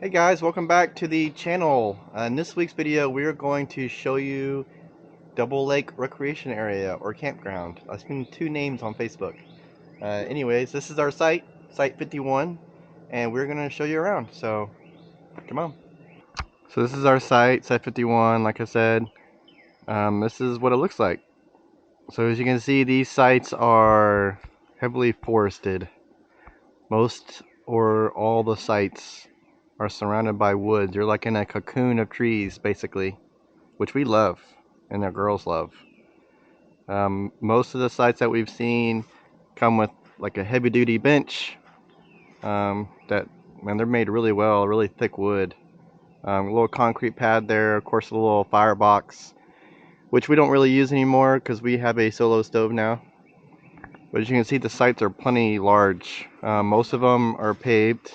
Hey guys, welcome back to the channel. In this week's video, we are going to show you Double Lake Recreation Area or Campground. I've seen two names on Facebook. Anyways, this is our site, Site 51, and we're going to show you around. So, come on. So this is our site, Site 51. Like I said, this is what it looks like. So as you can see, these sites are heavily forested. Most or all the sites are surrounded by woods. You're like in a cocoon of trees, basically, which we love and our girls love. Most of the sites that we've seen come with like a heavy-duty bench. They're made really well, really thick wood. A little concrete pad there, of course, a little firebox, which we don't really use anymore because we have a solo stove now. But as you can see, the sites are plenty large. Most of them are paved,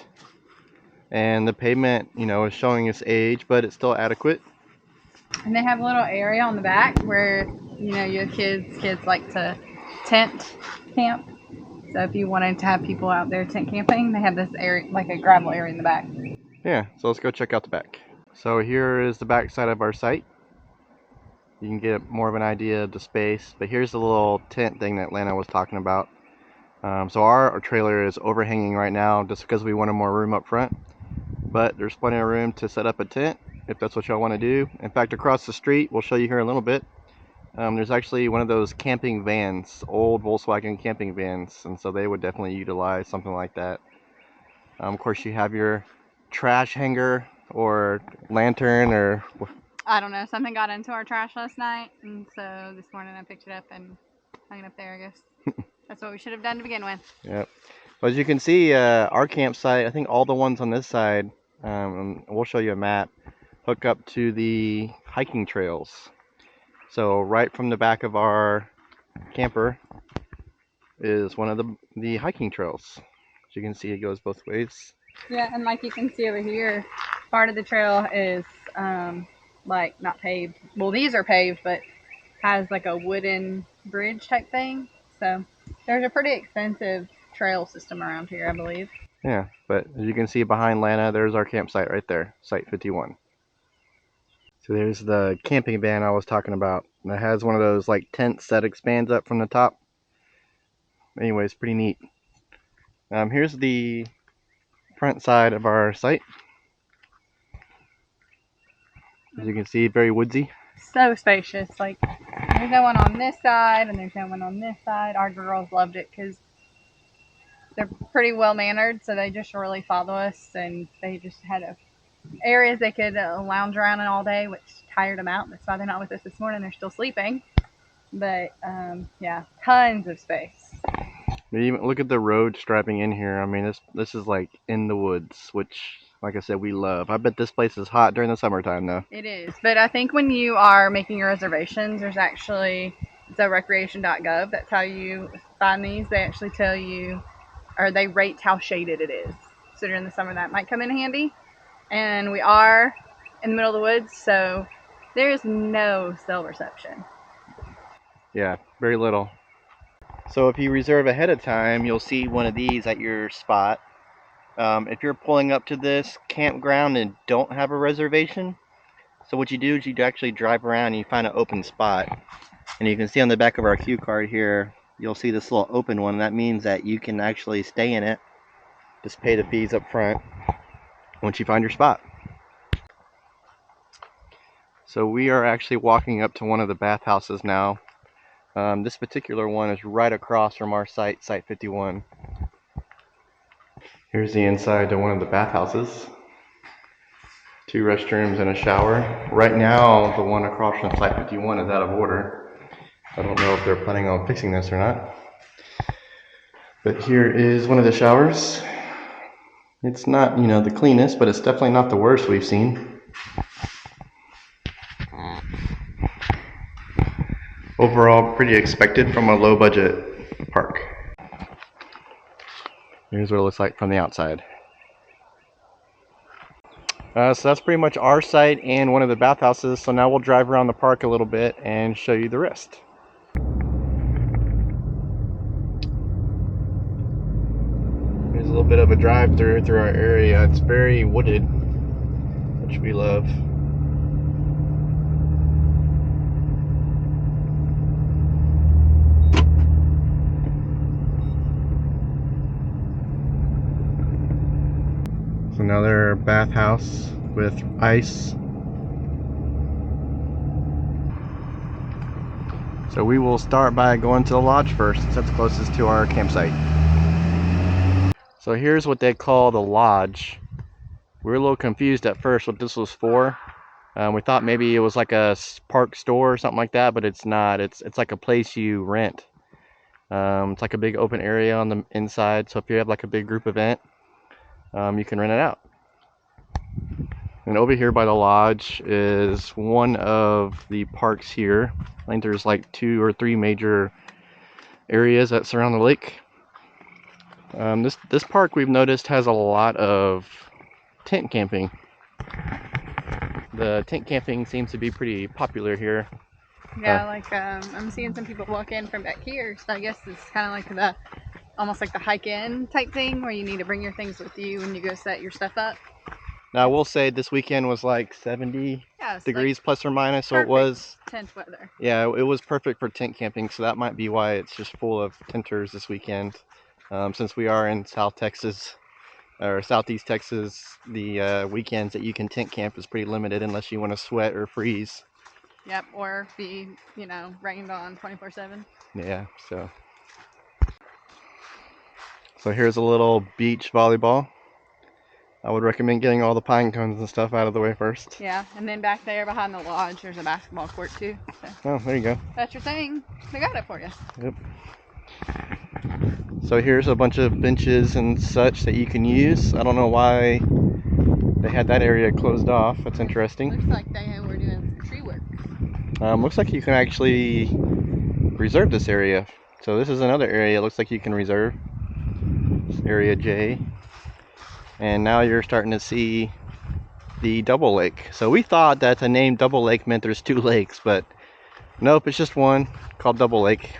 and the pavement, is showing its age, but it's still adequate. And they have a little area on the back where, your kids like to tent camp. So if you wanted to have people out there tent camping, they have this area, like a gravel area in the back. Yeah, so let's go check out the back. So here is the back side of our site. You can get more of an idea of the space, but here's the little tent thing that Lana was talking about. So our trailer is overhanging right now just because we wanted more room up front, but there's plenty of room to set up a tent if that's what y'all want to do. In fact, across the street, we'll show you here in a little bit, there's actually one of those camping vans, old Volkswagen camping vans, and so they would definitely utilize something like that. Of course, you have your trash hanger or lantern, or I don't know, something got into our trash last night, and so this morning I picked it up and hung it up there, I guess. That's what we should have done to begin with. Yep. Well, as you can see, our campsite, I think all the ones on this side, we'll show you a map, hook up to the hiking trails. So right from the back of our camper is one of the hiking trails. As you can see, it goes both ways. Yeah, and like you can see over here, part of the trail is like not paved. Well, these are paved, but has like a wooden bridge type thing. So there's a pretty extensive trail system around here, I believe. Yeah, but as you can see behind Lana, there's our campsite right there, Site 51. So there's the camping van I was talking about. It has one of those like tents that expands up from the top. Anyways, pretty neat. Here's the front side of our site. As you can see, very woodsy. So spacious. Like, there's no one on this side and there's no one on this side. Our girls loved it because they're pretty well mannered, so they just really follow us, and they just had areas they could lounge around in all day, which tired them out. That's why they're not with us this morning. They're still sleeping. But yeah, tons of space. Even look at the road striping in here. I mean, this is like in the woods, which, like I said, we love. I bet this place is hot during the summertime, though. It is, but I think when you are making your reservations, there's actually recreation.gov. That's how you find these. They actually tell you, or they rate how shaded it is. So during the summer, that might come in handy. And we are in the middle of the woods, so there is no cell reception. Yeah, very little. So if you reserve ahead of time, you'll see one of these at your spot. If you're pulling up to this campground and don't have a reservation, so what you do is you actually drive around and you find an open spot. And you can see on the back of our cue card here, you'll see this little open one. That means that you can actually stay in it. Just pay the fees up front once you find your spot. So we are actually walking up to one of the bathhouses now. This particular one is right across from our site, Site 51. Here's the inside to one of the bathhouses. 2 restrooms and a shower. Right now, the one across from Site 51 is out of order. I don't know if they're planning on fixing this or not. But here is one of the showers. It's not, the cleanest, but it's definitely not the worst we've seen. Overall, pretty expected from a low-budget park. Here's what it looks like from the outside. So that's pretty much our site and one of the bathhouses. So now we'll drive around the park a little bit and show you the rest. There's a little bit of a drive through our area. It's very wooded. which we love. So another bathhouse with ice. So we will start by going to the lodge first, since that's closest to our campsite. So here's what they call the lodge. We were a little confused at first what this was for. We thought maybe it was like a park store or something like that, but it's not. It's like a place you rent. It's like a big open area on the inside, so if you have like a big group event, you can rent it out. And over here by the lodge is one of the parks here. I think there's like 2 or 3 major areas that surround the lake. This park we've noticed has a lot of tent camping. The tent camping seems to be pretty popular here. Yeah, like I'm seeing some people walk in from back here, so I guess it's kind of like the almost like the hike-in type thing where you need to bring your things with you when you go set your stuff up. Now I will say this weekend was like 70 degrees like plus or minus, so it was tent weather. Yeah, it was perfect for tent camping, so that might be why it's just full of tenters this weekend. Since we are in South Texas or Southeast Texas, the weekends that you can tent camp is pretty limited unless you want to sweat or freeze. Yep, or be, rained on 24/7. Yeah, so here's a little beach volleyball. I would recommend getting all the pine cones and stuff out of the way first. Yeah, and then back there behind the lodge, there's a basketball court too. So. Oh, there you go. That's your thing. They got it for you. Yep. So here's a bunch of benches and such that you can use. I don't know why they had that area closed off. That's interesting. Looks like they were doing tree work. Looks like you can actually reserve this area. So this is another area. Looks like you can reserve. This area J. And now you're starting to see the Double Lake. So we thought that the name Double Lake meant there's 2 lakes, but nope, it's just one called Double Lake.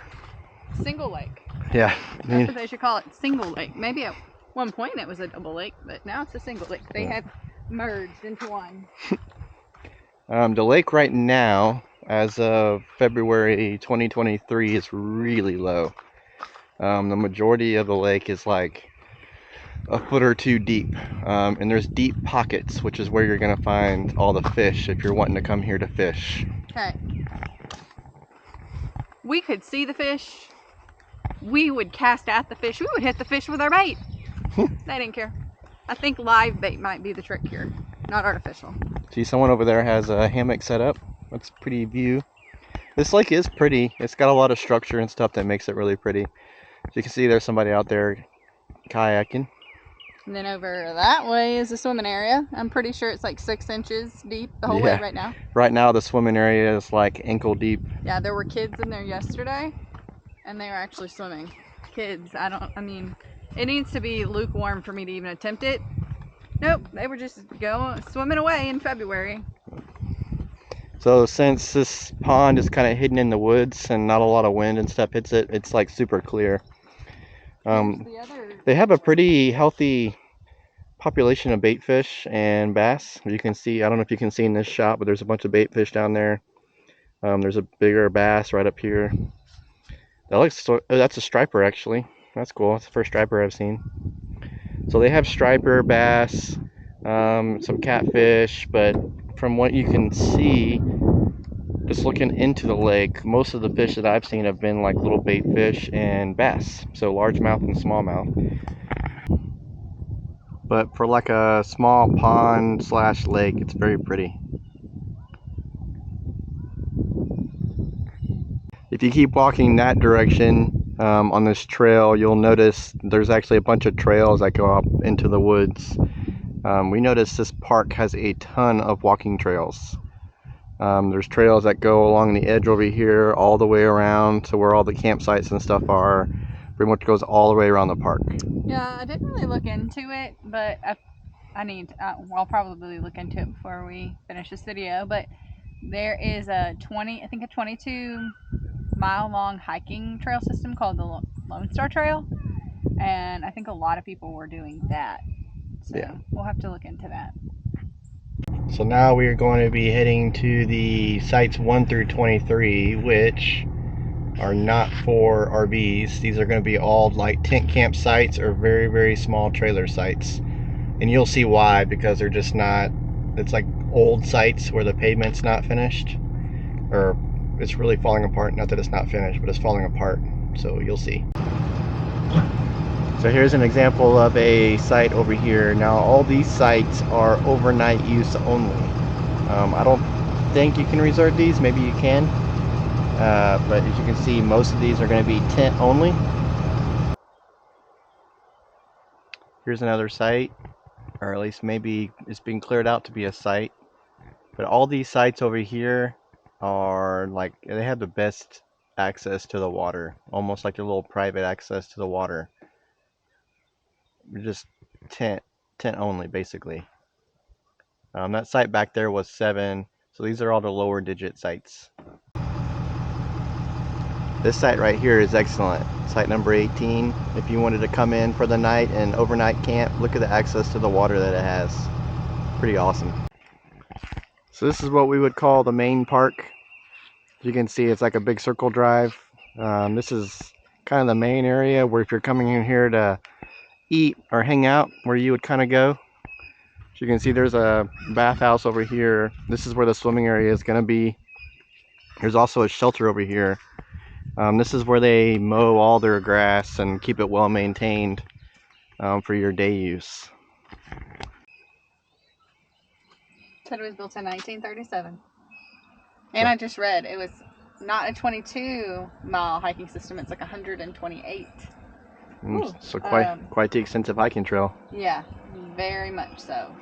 Single lake. Yeah. That's what they should call it, single lake. Maybe at one point it was a double lake, but now it's a single lake. They have merged into one. The lake right now, as of February 2023, is really low. The majority of the lake is like a foot or 2 deep, and there's deep pockets, which is where you're gonna find all the fish if you're wanting to come here to fish. Okay. We could see the fish. We would cast at the fish. We would hit the fish with our bait. They didn't care. I think live bait might be the trick here, not artificial. See, someone over there has a hammock set up. That's a pretty view. This lake is pretty. It's got a lot of structure and stuff that makes it really pretty. As you can see, there's somebody out there kayaking. And then over that way is the swimming area. I'm pretty sure it's like 6 inches deep the whole way right now. Right now the swimming area is like ankle deep. Yeah, there were kids in there yesterday and they were actually swimming. Kids, I mean, it needs to be lukewarm for me to even attempt it. Nope, they were just swimming away in February. So since this pond is kind of hidden in the woods and not a lot of wind and stuff hits it, it's like super clear. They have a pretty healthy population of bait fish and bass. You can see, I don't know if you can see in this shot, but there's a bunch of bait fish down there. There's a bigger bass right up here. That's a striper actually. That's cool. That's the first striper I've seen. So they have striper, bass, some catfish, but from what you can see, just looking into the lake, most of the fish that I've seen have been like little bait fish and bass, so largemouth and smallmouth. But for like a small pond / lake, it's very pretty. If you keep walking that direction on this trail, you'll notice there's actually a bunch of trails that go up into the woods. We noticed this park has a ton of walking trails. There's trails that go along the edge over here all the way around to where all the campsites and stuff are. Pretty much goes all the way around the park. Yeah, I didn't really look into it, but I'll probably look into it before we finish this video. But there is a 22-mile long hiking trail system called the Lone Star Trail, and I think a lot of people were doing that. So yeah, we'll have to look into that. So now we are going to be heading to the sites 1 through 23, which are not for RVs. These are going to be all like tent camp sites or very, very small trailer sites. And you'll see why, because they're just not, it's like old sites where the pavement's not finished, or it's really falling apart. Not that it's not finished, but it's falling apart. So you'll see. So here's an example of a site over here. Now all these sites are overnight use only. I don't think you can reserve these, maybe you can. But as you can see, most of these are going to be tent only. Here's another site, or at least maybe it's being cleared out to be a site. But all these sites over here are like, they have the best access to the water, almost like a little private access to the water. Just tent only, basically. That site back there was 7, so these are all the lower digit sites. This site right here is excellent. Site number 18. If you wanted to come in for the night and overnight camp, look at the access to the water that it has. Pretty awesome. So this is what we would call the main park. You can see it's like a big circle drive. This is kind of the main area where if you're coming in here to eat or hang out, where you would kind of go. As you can see, there's a bathhouse over here. This is where the swimming area is going to be. There's also a shelter over here. This is where they mow all their grass and keep it well maintained for your day use. Said it was built in 1937. And I just read it was not a 22-mile hiking system, it's like 128. So quite the extensive hiking trail. Yeah, very much so.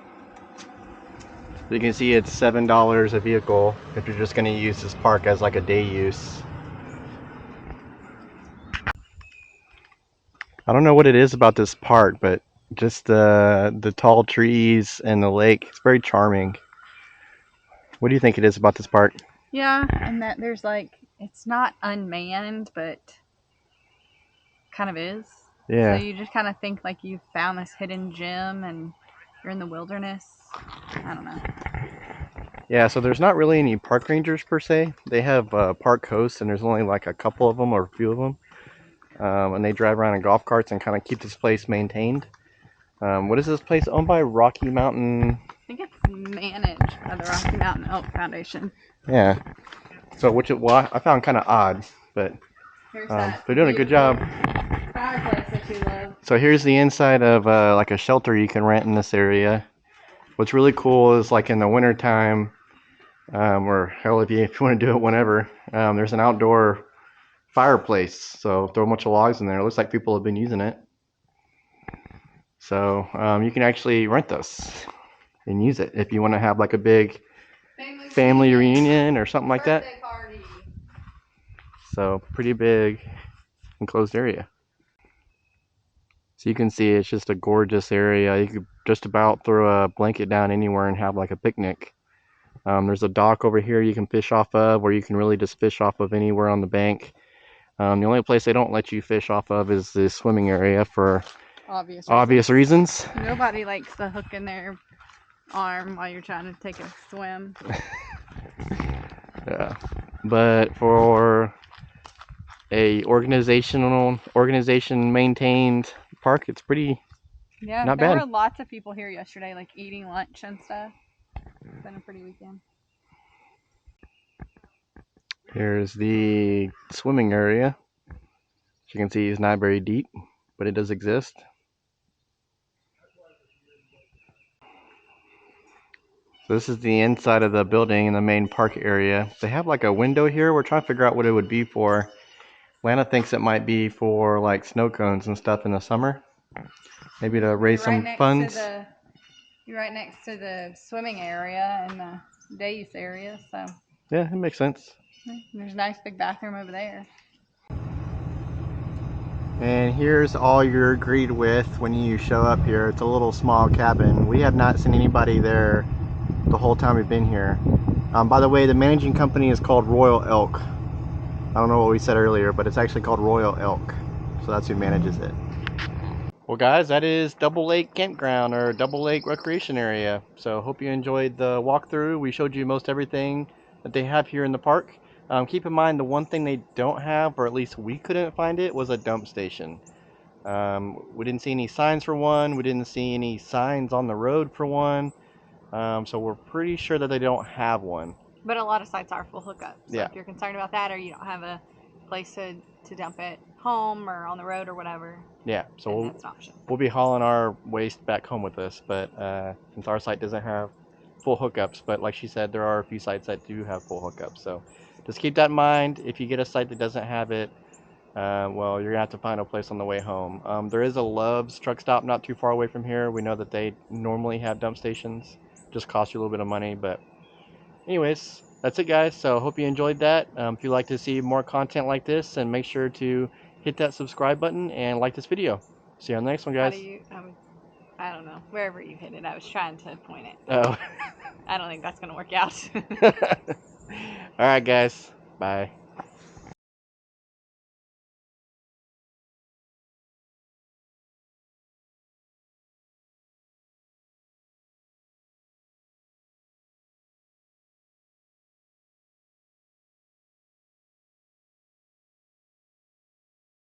You can see it's $7 a vehicle if you're just going to use this park as like a day use. I don't know what it is about this park, but just the tall trees and the lake, it's very charming. What do you think it is about this park? Yeah, and that there's like, it's not unmanned, but kind of is. Yeah. So you just kind of think like you've found this hidden gem and you're in the wilderness. I don't know. Yeah, so there's not really any park rangers per se. They have park hosts, and there's only like a couple of them or a few of them. And they drive around in golf carts and kind of keep this place maintained. What is this place owned by? Rocky Mountain? I think it's managed by the Rocky Mountain Elk Foundation. Yeah. So well, I found kind of odd, but they're doing a good job. Fireplace that you love. So here's the inside of like a shelter you can rent in this area. What's really cool is like in the winter time, or hell, if you want to do it whenever, there's an outdoor fireplace. So throw a bunch of logs in there. It looks like people have been using it. So you can actually rent this and use it if you want to have like a big family reunion or something like that. Party. So pretty big enclosed area. So you can see it's just a gorgeous area. You could just about throw a blanket down anywhere and have like a picnic. There's a dock over here you can fish off of, or you can really just fish off of anywhere on the bank. The only place they don't let you fish off of is the swimming area for obvious reasons. Nobody likes the hook in their arm while you're trying to take a swim. Yeah, but for a organization maintained park, it's pretty not bad. There were lots of people here yesterday, like eating lunch and stuff. It's been a pretty weekend. Here's the swimming area. As you can see, it's not very deep, but it does exist. So this is the inside of the building in the main park area. They have like a window here. We're trying to figure out what it would be for. Lana thinks it might be for like snow cones and stuff in the summer. Maybe to raise some funds. You're right next to the swimming area and the day use area, so. Yeah, it makes sense. There's a nice big bathroom over there. And here's all you're greeted with when you show up here. It's a little small cabin. We have not seen anybody there the whole time we've been here. By the way, the managing company is called Royal Elk. I don't know what we said earlier, but it's actually called Royal Elk. So that's who manages it. Well, guys, that is Double Lake Campground or Double Lake Recreation Area. So, hope you enjoyed the walkthrough. We showed you most everything that they have here in the park. Keep in mind, the one thing they don't have, or at least we couldn't find it, was a dump station. We didn't see any signs for one. We didn't see any signs on the road for one. So, we're pretty sure that they don't have one. But a lot of sites are full hookups. So Yeah. if you're concerned about that, or you don't have a place to dump it home or on the road or whatever, Yeah, so then that's an option. we'll be hauling our waste back home with us, but since our site doesn't have full hookups, but like she said, there are a few sites that do have full hookups. So just keep that in mind. If you get a site that doesn't have it, well, you're gonna have to find a place on the way home. There is a Love's truck stop not too far away from here. We know that they normally have dump stations. Just cost you a little bit of money, but anyways, that's it, guys. So hope you enjoyed that. If you'd like to see more content like this, then make sure to hit that subscribe button and like this video. See you on the next one, How guys. do you? I don't know. Wherever you hit it, I was trying to point it. Oh. I don't think that's gonna work out. All right, guys. Bye.